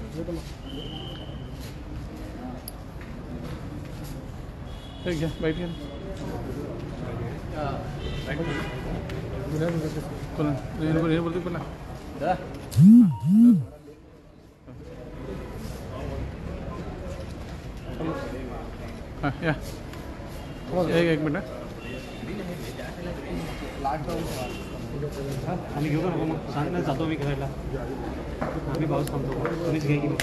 ठीक है बैठ गया बोलते बोला हाँ या एक मिनट आम्ही घेऊ का नको मग सांग ना जातो मी घरायला आम्ही पाऊस थांबतो तुम्हीच घे की एक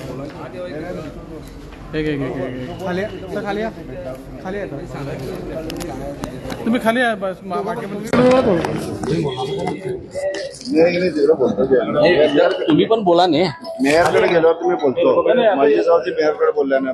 खाली सर खाली आहे तुम्ही खाली आहे बस तुम्ही पण बोला ने मेयरकडे गेल्यावर तुम्ही बोलतो माझे जाऊची मेयरकडे बोलल्या ना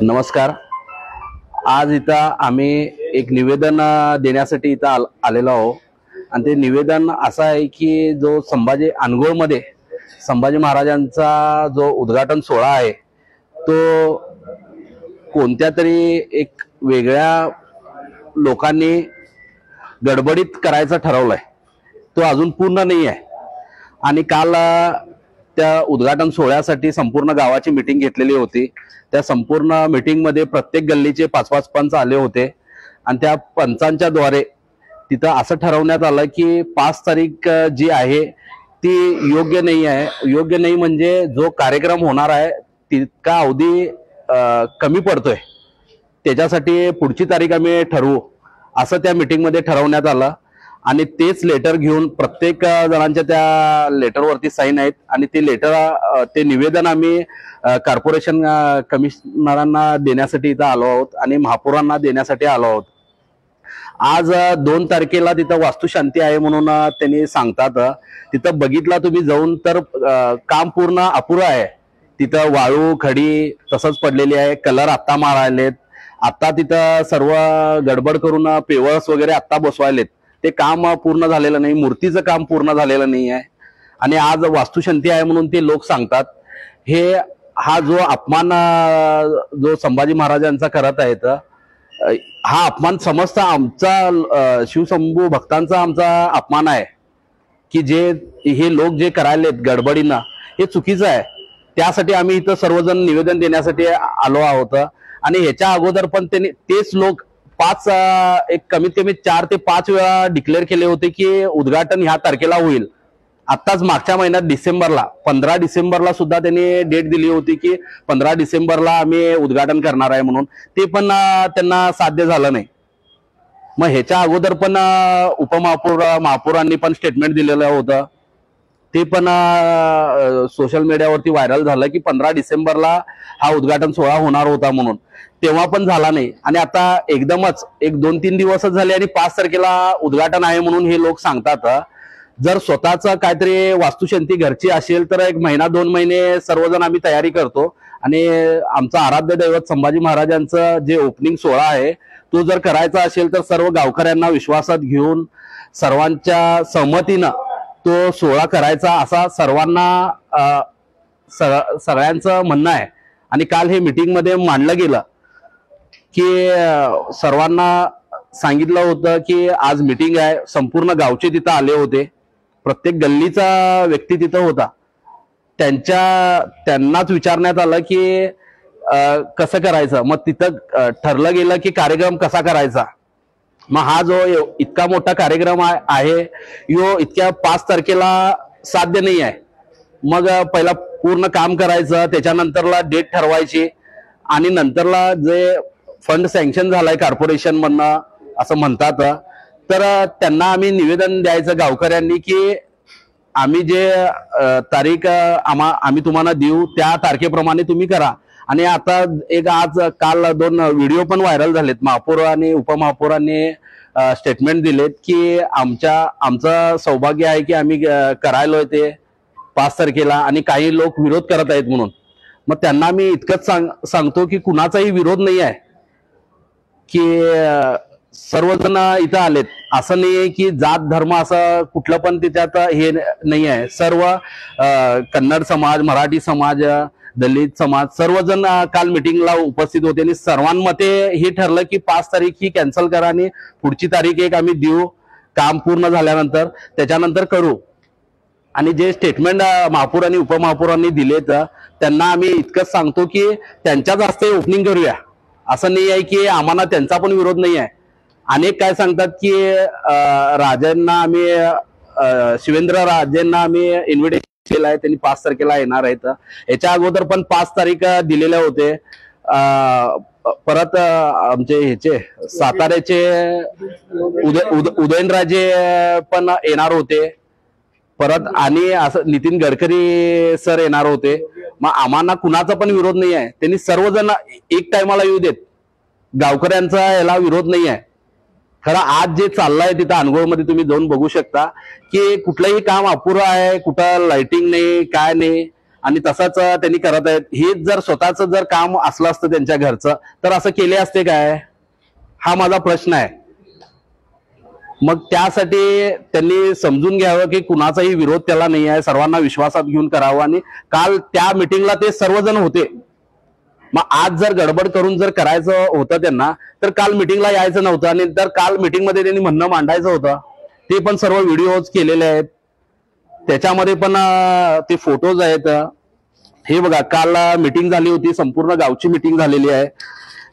नमस्कार। आज इथं आम्ही एक निवेदन देण्यासाठी इथं आलेलो आहोत आणि ते निवेदन असं आहे की जो संभाजी अनगोळमध्ये संभाजी महाराजांचा जो उद्घाटन सोहळा आहे तो कोणत्या तरी एक वेगळ्या लोकांनी गडबडीत करायचा ठरवलाय, तो अजून पूर्ण नाही आहे। आणि काल त्या उद्घाटन सोहळ्यासाठी संपूर्ण गावाची मीटिंग घेतलेली होती। त्या संपूर्ण मीटिंग मध्ये प्रत्येक गल्लीचे 5-5 पंच आले होते आणि त्या पंचांच्या द्वारे तिथं असं ठरवण्यात आलं की 5 तारीख जी आहे ती योग्य नाही आहे। योग्य नाही म्हणजे जो कार्यक्रम होणार आहे तितका अवधी कमी पडतोय, त्याच्यासाठी पुढची तारीख आम्ही ठरवू असं त्या मीटिंग मध्ये ठरवण्यात आलं। आणि तेच लेटर घेऊन प्रत्येक जणांच्या त्या लेटरवरती साईन आहेत आणि ते लेटर ते निवेदन आम्ही कॉर्पोरेशन कमिशनरांना देण्यासाठी इथं आलो आहोत आणि महापौरांना देण्यासाठी आलो आहोत। आज 2 तारखेला तिथं वास्तुशांती आहे म्हणून त्यांनी सांगतात। तिथं बघितला तुम्ही जाऊन तर काम पूर्ण अपुरं आहे। तिथं वाळू खडी तसंच पडलेली आहे, कलर आत्ता मारायलेत, आता तिथं सर्व गडबड करून पेवर्स वगैरे आत्ता बसवायलेत, ते काम पूर्ण झालेलं नाही, मूर्तीचं काम पूर्ण झालेलं नाही आहे। आणि आज वास्तुशांती आहे म्हणून ते लोक सांगतात। हा जो अपमान जो संभाजी महाराजांचा करत आहेत, हा अपमान समस्त आमचा शिवशंभू भक्तांचा आमचा अपमान आहे की जे हे लोक जे करायलेत गडबडीनं हे चुकीचं आहे। त्यासाठी आम्ही इथं सर्वजण निवेदन देण्यासाठी आलो आहोत। आणि ह्याच्या अगोदर पण त्यांनी तेच लोक एक कमीत कमी 4 ते 5 वेळा डिक्लेअर केले होते की उद्घाटन ह्या तारखेला होईल। आताच मागच्या महिन्यात डिसेंबरला 15 डिसेंबरला सुद्धा त्यांनी डेट दिली होती की 15 डिसेंबरला आम्ही उद्घाटन करणार आहे म्हणून, ते पण त्यांना साध्य झालं नाही। मग ह्याच्या अगोदर पण महापौरांनी पण स्टेटमेंट दिलेलं होतं, ते पण सोशल मीडियावरती व्हायरल झालं की 15 डिसेंबरला हा उद्घाटन सोहळा होणार होता म्हणून, तेव्हा पण झाला नाही। आणि आता एकदमच 1-2-3 दिवसच झाले आणि 5 तारखेला उद्घाटन आहे म्हणून हे लोक सांगतात। जर स्वतःच काहीतरी वास्तुशांती घरची असेल तर 1 महिना 2 महिने सर्वजण आम्ही तयारी करतो आणि आमचं आराध्य दैवत संभाजी महाराजांचं जे ओपनिंग सोहळा आहे तो जर करायचा असेल तर सर्व गावकऱ्यांना विश्वासात घेऊन सर्वांच्या सहमतीनं तो सोहळा करायचा असा सर्वांना सगळ्यांचं म्हणणं आहे। आणि काल हे मीटिंग मध्ये मांडलं गेलं की सर्वांना सांगितलं होतं की आज मीटिंग आहे, संपूर्ण गावचे तिथं आले होते, प्रत्येक गल्लीचा व्यक्ती तिथं होता, त्यांनाच विचारण्यात आलं की कसं करायचं। मग तिथं ठरलं गेलं की कार्यक्रम कसा करायचा। मग हा जो इतका मोठा कार्यक्रम आहे यो इतक्या 5 तारखेला साध्य नाही आहे। मग पहिला पूर्ण काम करायचं, त्याच्यानंतरला डेट ठरवायची आणि नंतरला जे फंड सँक्शन झालाय कॉर्पोरेशन मधनं असं म्हणतात, तर त्यांना आम्ही निवेदन द्यायचं गावकऱ्यांनी की आम्ही जे तारीख आम्ही तुम्हाला देऊ त्या तारखेप्रमाणे तुम्ही करा। आणि आता आज काल 2 व्हिडिओ पण व्हायरल झालेत, महापौर आणि उपमहापौरांनी स्टेटमेंट दिलेत की आमचं सौभाग्य आहे की आम्ही करायलोय ते 5 तारखेला आणि काही लोक विरोध करत आहेत म्हणून। मग त्यांना मी इतकंच सांगतो की कुणाचाही विरोध नाही आहे, की सर्वजण इथं आलेत, असं नाहीये की जात धर्म असं कुठलं पण त्याच्यात हे नाही आहे। सर्व कन्नड समाज, मराठी समाज, दलित समाज सर्वजण काल मिटिंगला उपस्थित होते आणि सर्वांमते हे ठरलं की 5 तारीख ही कॅन्सल करा आणि पुढची तारीख एक आम्ही देऊ काम पूर्ण झाल्यानंतर त्याच्यानंतर करू. आणि जे स्टेटमेंट महापौर आणि उपमहापौरांनी दिलेत त्यांना आम्ही इतकंच सांगतो की त्यांच्याच हस्ते ओपनिंग करूया. असं नाही आहे की आम्हाला त्यांचा पण विरोध नाही आहे. अनेक काय सांगतात की राजेंना आम्ही शिवेंद्र राजेंना आम्ही इन्व्हिटेशन केलं आहे, त्यांनी 5 तारखेला येणार आहेत. याच्या अगोदर पण 5 तारीख दिलेले होते. परत आमचे ह्याचे साताऱ्याचे उदयनराजे पण येणार होते. परत आणि असं नितीन गडकरी सर येणार होते. मग आम्हाला कुणाचा पण विरोध नाही आहे. त्यांनी सर्वजण एक टायमाला येऊ देत. गावकऱ्यांचा याला विरोध नाही आहे. खरं आज जे चाललंय तिथं अनगोळमध्ये तुम्ही जाऊन बघू शकता की कुठलंही काम अपुरं आहे, कुठं लाइटिंग नाही, काय नाही आणि तसंच त्यांनी करत आहेत. हेच जर स्वतःच जर काम असलं असतं त्यांच्या घरचं तर असं केले असते काय, हा माझा प्रश्न आहे. मग त्यासाठी त्यांनी समजून घ्यावं की कुणाचाही विरोध त्याला नाही आहे, सर्वांना विश्वासात घेऊन करावं. आणि काल त्या मिटिंगला ते सर्वजण होते. मग आज जर गडबड करून जर करायचं होतं त्यांना तर काल मिटिंगला यायचं नव्हतं. आणि तर काल मिटिंगमध्ये त्यांनी म्हणणं मांडायचं होतं. ते पण सर्व व्हिडिओज केलेले आहेत, त्याच्यामध्ये पण ते फोटोज आहेत. हे बघा काल मिटिंग झाली होती, संपूर्ण गावची मिटिंग झालेली आहे.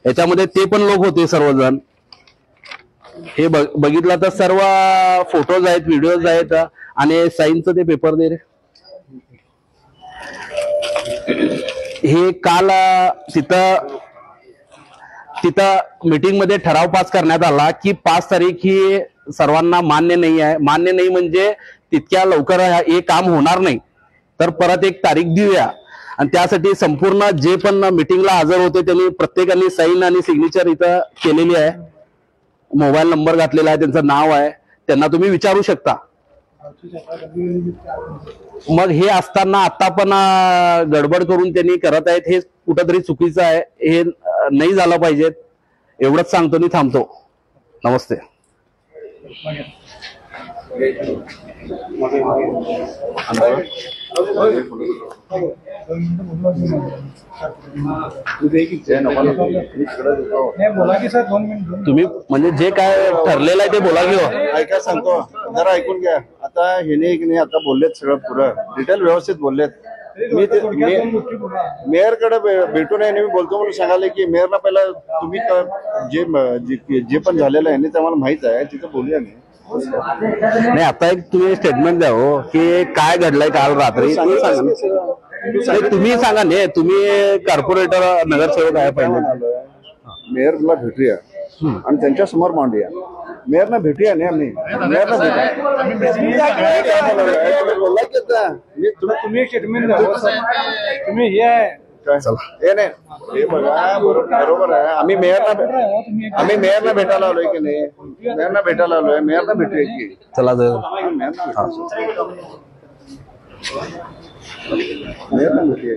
याच्यामध्ये ते पण लोक होते सर्वजण. हे बघितलं तर सर्व फोटोज आहेत, व्हिडिओज आहेत. आणि साईनचं ते पेपर दे रे. हे काल तिथं मीटिंग मध्ये ठराव पास करण्यात आला की 5 तारीख ही सर्वांना मान्य नाही आहे. मान्य नाही म्हणजे तितक्या लवकर हे काम होणार नाही, तर परत एक तारीख देऊया. आणि त्यासाठी संपूर्ण जे पण मीटिंगला हजर होते त्यांनी प्रत्येकाने साईन आणि सिग्नेचर इथं केलेली आहे. मोबाईल नंबर घातलेला आहे, त्यांचं नाव आहे, त्यांना तुम्ही विचारू शकता. मग हे असताना आता पण गडबड करून त्यांनी करत आहेत, हे कुठंतरी चुकीचं आहे. हे नाही झालं पाहिजे. एवढंच सांगतो आणि थांबतो. नमस्ते. तुम्ही म्हणजे जे काय ठरलेलं आहे ते बोला की. ऐका सांगतो जरा ऐकून घ्या. आता हेने की नाही आता बोललेत सगळं पुरं डिटेल व्यवस्थित बोललेत. मी मेयरकडे भेटून आहे मी बोलतो म्हणून सांगाले की मेयरला पहिला तुम्ही जे पण झालेलं आहे ते आम्हाला माहित आहे, तिथं बोलूया नाही. आता एक तुम्ही स्टेटमेंट द्या हो की काय घडलंय काल रात्री. तुम्ही सांगा नाही, तुम्ही कॉर्पोरेटर नगरसेवक आहे पहिले. मेयरला भेटूया आणि त्यांच्या समोर मांडूया. मेयरना भेटूया नाही आम्ही मेयरना तुम्ही स्टेटमेंट द्या. तुम्ही हे आहे हे नाही हे बघा बरोबर आहे. आम्ही मेयरना भेटायला आलोय की नाही, मेयरना भेटायला आलोय, मेयरना भेटूया की. चला मेयरना भेटूया.